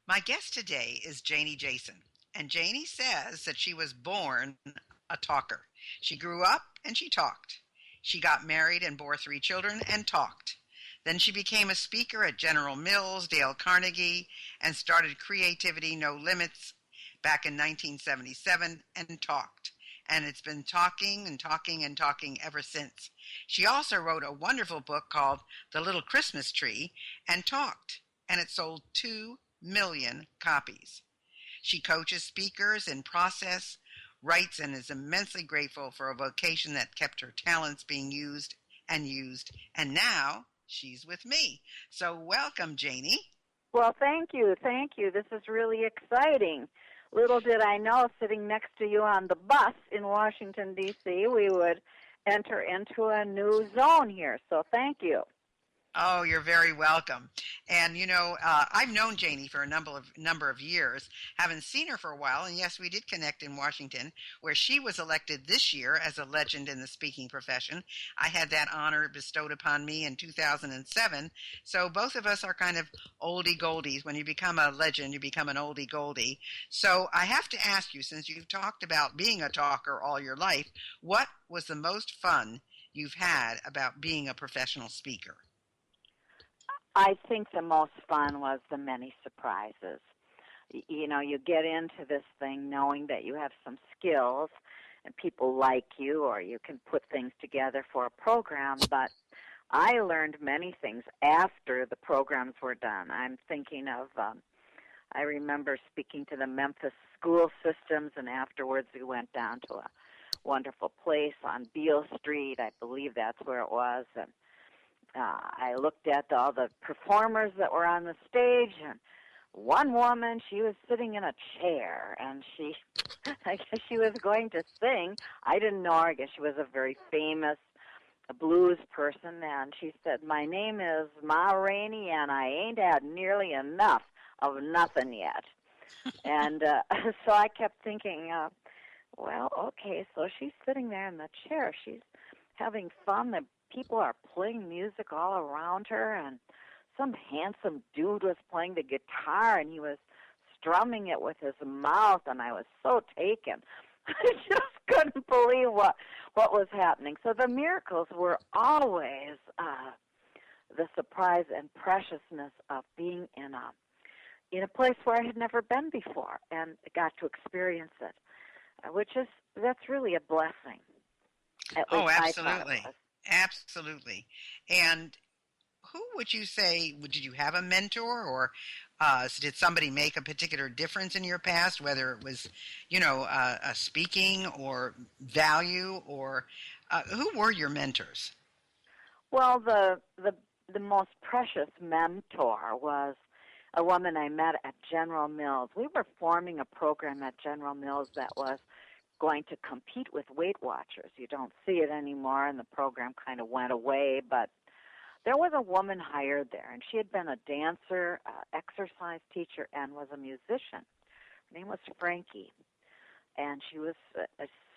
My guest today is Janie Jasin, and Janie says that she was born a talker. She grew up and she talked. She got married and bore three children and talked. Then she became a speaker at General Mills, Dale Carnegie, and started Creativity No Limits back in 1977 and talked. And it's been talking and talking and talking ever since. She also wrote a wonderful book called The Little Christmas Tree and talked, and it sold 2 million copies. She coaches speakers in process, writes, and is immensely grateful for a vocation that kept her talents being used, and now she's with me. So welcome, Janie. Well, thank you. Thank you. This is really exciting. Little did I know, sitting next to you on the bus in Washington, D.C., we would enter into a new zone here. So thank you. Oh, you're very welcome. And I've known Janie for a number of years. Haven't seen her for a while, and yes, we did connect in Washington, where she was elected this year as a legend in the speaking profession. I had that honor bestowed upon me in 2007. So both of us are kind of oldie goldies. When you become a legend, you become an oldie goldie. So I have to ask you, since you've talked about being a talker all your life, what was the most fun you've had about being a professional speaker? I think the most fun was the many surprises. You get into this thing knowing that you have some skills and people like you, or you can put things together for a program, but I learned many things after the programs were done. I'm thinking of, I remember speaking to the Memphis school systems, and afterwards we went down to a wonderful place on Beale Street. I believe that's where it was, and I looked at all the performers that were on the stage, and one woman, she was sitting in a chair, and I guess she was going to sing. I didn't know her. I guess she was a very famous blues person, and she said, "My name is Ma Rainey, and I ain't had nearly enough of nothing yet." And so I kept thinking, well, okay, so she's sitting there in the chair. She's having fun. The people are playing music all around her, and some handsome dude was playing the guitar, and he was strumming it with his mouth, and I was so taken. I just couldn't believe what was happening. So the miracles were always the surprise and preciousness of being in a place where I had never been before and got to experience it, that's really a blessing. At least I thought it was. Absolutely. And who would you say, did you have a mentor, or did somebody make a particular difference in your past, whether it was, a speaking or value, or who were your mentors? Well, the most precious mentor was a woman I met at General Mills. We were forming a program at General Mills that was going to compete with Weight Watchers. You don't see it anymore, and the program kind of went away, but there was a woman hired there, and she had been a dancer, exercise teacher, and was a musician. Her name was Frankie, and she was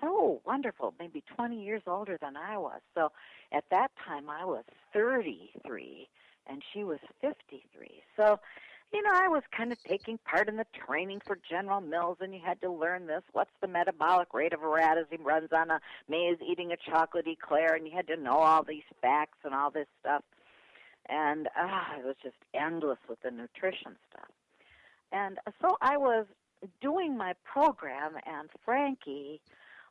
so wonderful, maybe 20 years older than I was. So at that time, I was 33, and she was 53. So I was kind of taking part in the training for General Mills, and you had to learn this. What's the metabolic rate of a rat as he runs on a maze eating a chocolate eclair? And you had to know all these facts and all this stuff. And it was just endless with the nutrition stuff. And so I was doing my program, and Frankie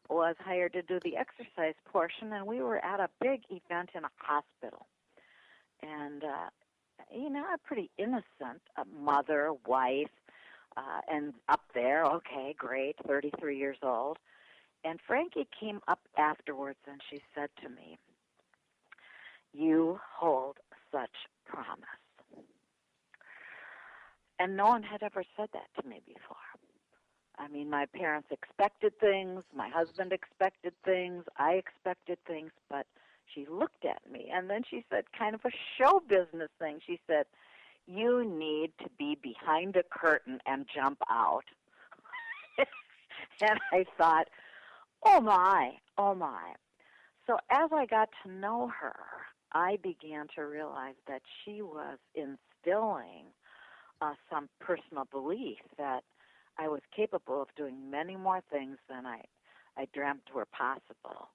was hired to do the exercise portion, and we were at a big event in a hospital. And a pretty innocent mother, wife, and up there, okay, great, 33 years old. And Frankie came up afterwards, and she said to me, "You hold such promise." And no one had ever said that to me before. I mean, my parents expected things, my husband expected things, I expected things, but she looked at me, and then she said kind of a show business thing. She said, "You need to be behind a curtain and jump out." And I thought, oh my, oh my. So as I got to know her, I began to realize that she was instilling some personal belief that I was capable of doing many more things than I dreamt were possible.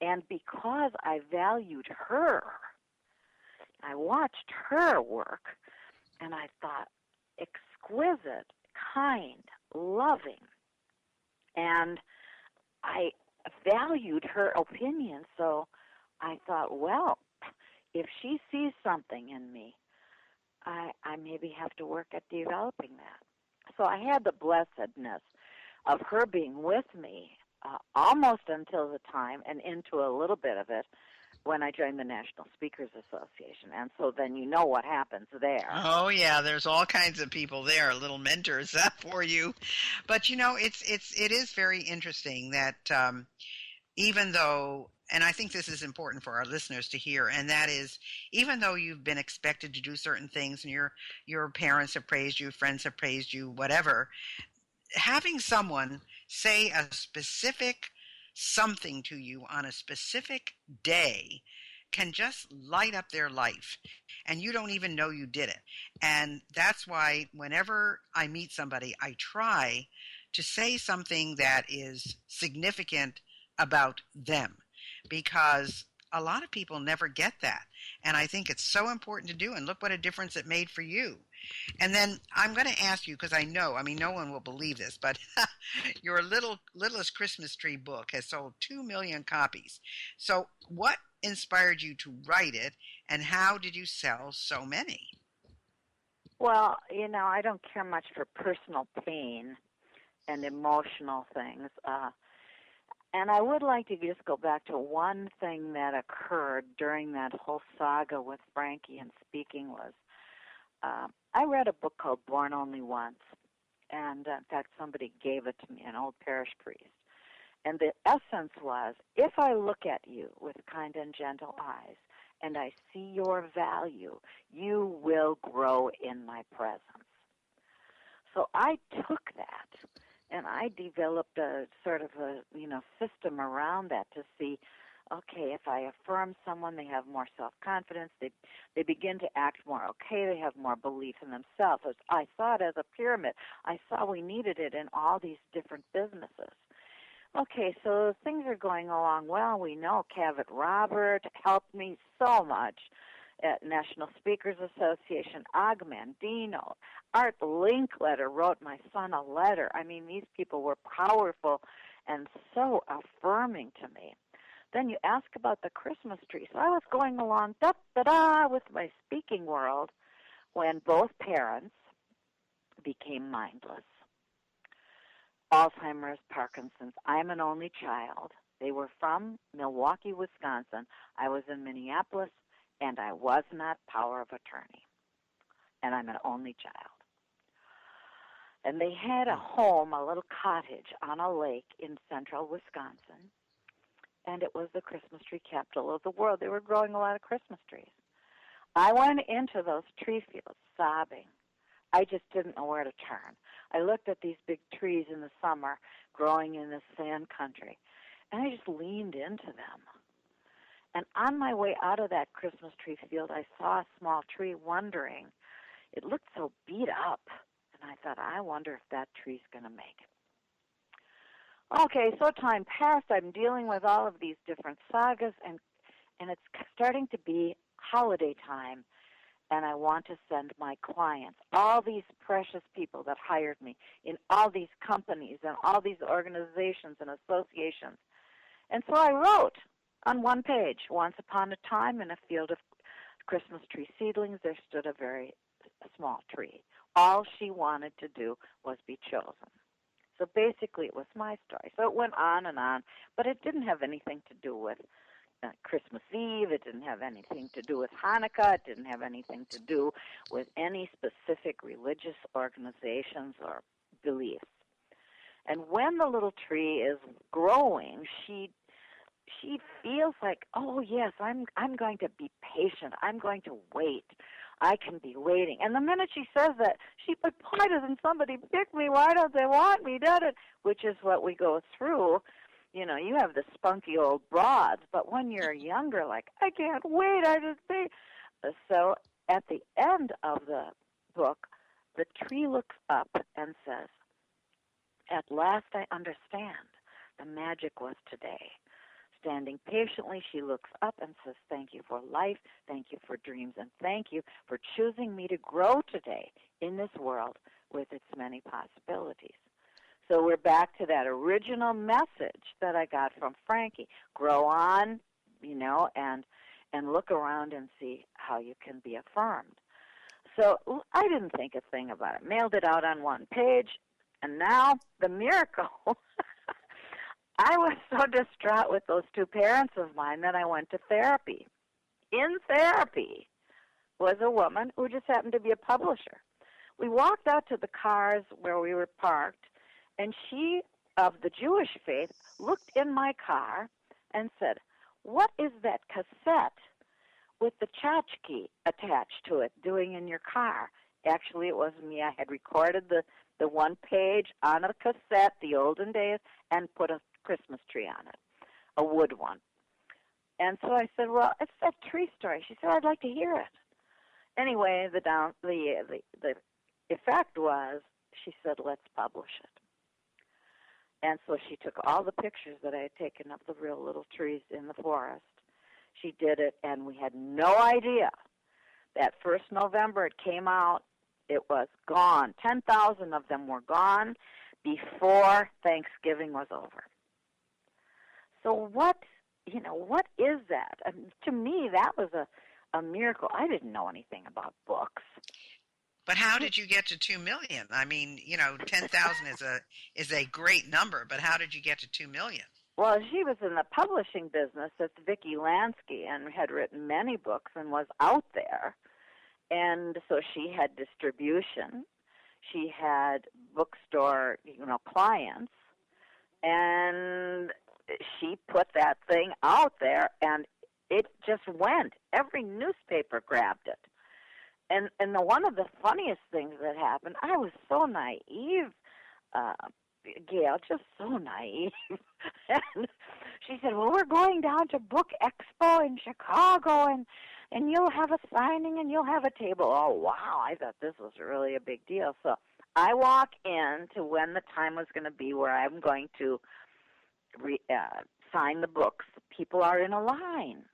And because I valued her, I watched her work, and I thought, exquisite, kind, loving. And I valued her opinion, so I thought, well, if she sees something in me, I maybe have to work at developing that. So I had the blessedness of her being with me almost until the time and into a little bit of it when I joined the National Speakers Association. And so then you know what happens there. Oh yeah, there's all kinds of people there, little mentors for you. But it is very interesting that even though, and I think this is important for our listeners to hear, and that is, even though you've been expected to do certain things, and your parents have praised you, friends have praised you, whatever, having someone say a specific something to you on a specific day can just light up their life, and you don't even know you did it. And that's why whenever I meet somebody, I try to say something that is significant about them, because a lot of people never get that, and I think it's so important to do. And look what a difference it made for you. And then I'm going to ask you, because I mean, no one will believe this, but your Littlest Christmas Tree book has sold 2 million copies. So what inspired you to write it, and how did you sell so many? Well, I don't care much for personal pain and emotional things. And I would like to just go back to one thing that occurred during that whole saga with Frankie and speaking was, I read a book called Born Only Once, and in fact somebody gave it to me, an old parish priest. And the essence was, if I look at you with kind and gentle eyes, and I see your value, you will grow in my presence. So I took that, and I developed a sort of a system around that to see, okay, if I affirm someone, they have more self-confidence, they begin to act more okay, they have more belief in themselves. I saw it as a pyramid. I saw we needed it in all these different businesses. Okay, so things are going along well. We know Cavett Robert helped me so much at National Speakers Association. Og Mandino, Art Linkletter wrote my son a letter. I mean, these people were powerful and so affirming to me. Then you ask about the Christmas tree. So I was going along da-da-da with my speaking world when both parents became mindless. Alzheimer's, Parkinson's. I'm an only child. They were from Milwaukee, Wisconsin. I was in Minneapolis, and I was not power of attorney. And I'm an only child. And they had a home, a little cottage on a lake in central Wisconsin. And it was the Christmas tree capital of the world. They were growing a lot of Christmas trees. I went into those tree fields sobbing. I just didn't know where to turn. I looked at these big trees in the summer growing in this sand country, and I just leaned into them. And on my way out of that Christmas tree field, I saw a small tree wondering. It looked so beat up, and I thought, I wonder if that tree's going to make it. Okay, so time passed. I'm dealing with all of these different sagas, and it's starting to be holiday time. And I want to send my clients, all these precious people that hired me in all these companies and all these organizations and associations. And so I wrote on one page, once upon a time in a field of Christmas tree seedlings, there stood a very small tree. All she wanted to do was be chosen. So basically it was my story. So it went on, but it didn't have anything to do with Christmas Eve. It didn't have anything to do with Hanukkah. It didn't have anything to do with any specific religious organizations or beliefs. And when the little tree is growing, she feels like, oh yes, I'm going to be patient. I'm going to wait. I can be waiting. And the minute she says that, she but why doesn't somebody pick me? Why don't they want me? Which is what we go through. You have the spunky old broads, but when you're younger, like, I can't wait, I just think. So at the end of the book, The tree looks up and says, "At last I understand. The magic was today." Standing patiently, she looks up and says, "Thank you for life, thank you for dreams, and thank you for choosing me to grow today in this world with its many possibilities." So we're back to that original message that I got from Frankie. Grow on, and look around and see how you can be affirmed. So I didn't think a thing about it. Mailed it out on one page, and now the miracle. I was so distraught with those two parents of mine that I went to therapy. In therapy was a woman who just happened to be a publisher. We walked out to the cars where we were parked, and she, of the Jewish faith, looked in my car and said, "What is that cassette with the tchotchke attached to it doing in your car?" Actually, it was me. I had recorded the one page on a cassette, the olden days, and put a Christmas tree on it, a wood one. And so I said, "Well, it's that tree story." She said, "I'd like to hear it." Anyway, the effect was, she said, "Let's publish it." And so she took all the pictures that I had taken of the real little trees in the forest. She did it, and we had no idea. That first November it came out, it was gone. 10,000 of them were gone before Thanksgiving was over. So what is that? To me, that was a miracle. I didn't know anything about books. But how did you get to 2 million? I mean, 10,000 is a great number, but how did you get to 2 million? Well, she was in the publishing business. It's Vicki Lansky, and had written many books and was out there. And so she had distribution. She had bookstore, clients. And she put that thing out there, and it just went. Every newspaper grabbed it. And one of the funniest things that happened, I was so naive, Gail, just so naive. And she said, "Well, we're going down to Book Expo in Chicago, and you'll have a signing and you'll have a table." Oh, wow, I thought this was really a big deal. So I walk in to when the time was going to be where I'm going to sign the books. People are in a line.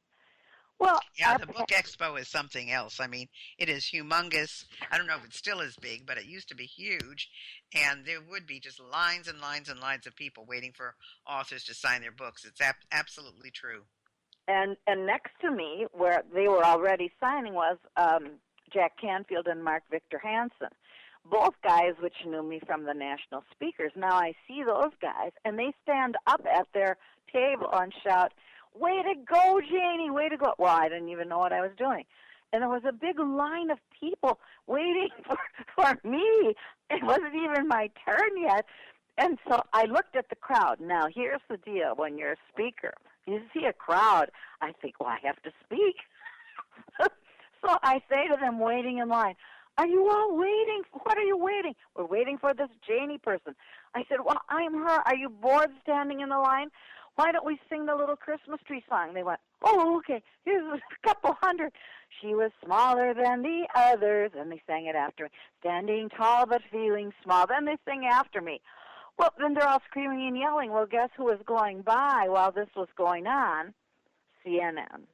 Well, yeah, the Book Expo is something else. I mean, it is humongous. I don't know if it's still as big, but it used to be huge. And there would be just lines and lines and lines of people waiting for authors to sign their books. It's absolutely true. And next to me, where they were already signing, was Jack Canfield and Mark Victor Hansen, both guys which knew me from the national speakers. Now I see those guys, and they stand up at their table and shout, "Way to go, Janie, way to go." Well, I didn't even know what I was doing. And there was a big line of people waiting for me. It wasn't even my turn yet. And so I looked at the crowd. Now, here's the deal. When you're a speaker, you see a crowd, I think, well, I have to speak. So I say to them waiting in line, "Are you all waiting? What are you waiting?" "We're waiting for this Janie person." I said, "Well, I'm her. Are you bored standing in the line? Why don't we sing the little Christmas tree song?" They went, "Oh, okay, here's a couple hundred." "She was smaller than the others," and they sang it after me. "Standing tall but feeling small." Then they sing after me. Well, then they're all screaming and yelling. Well, guess who was going by while this was going on? CNN.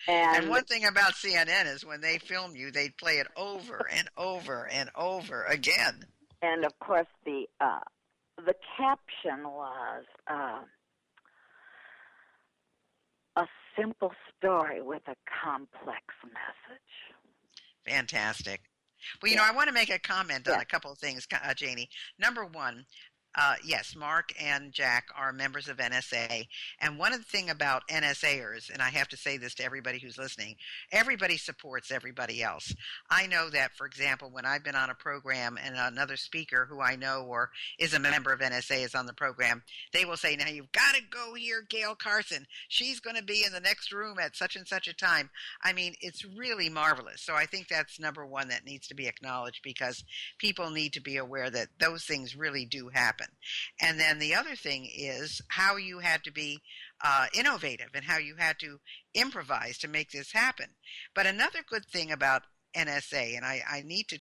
And one thing about CNN is when they film you, they play it over and over and over again. And, of course, the caption was a simple story with a complex message. Fantastic. Well, I want to make a comment on a couple of things, Janie. Number one, yes, Mark and Jack are members of NSA. And one of the things about NSAers, and I have to say this to everybody who's listening, everybody supports everybody else. I know that, for example, when I've been on a program and another speaker who I know or is a member of NSA is on the program, they will say, "Now you've got to go hear Gail Carson. She's going to be in the next room at such and such a time." I mean, it's really marvelous. So I think that's number one that needs to be acknowledged, because people need to be aware that those things really do happen. And then the other thing is how you had to be innovative and how you had to improvise to make this happen. But another good thing about NSA, and I need to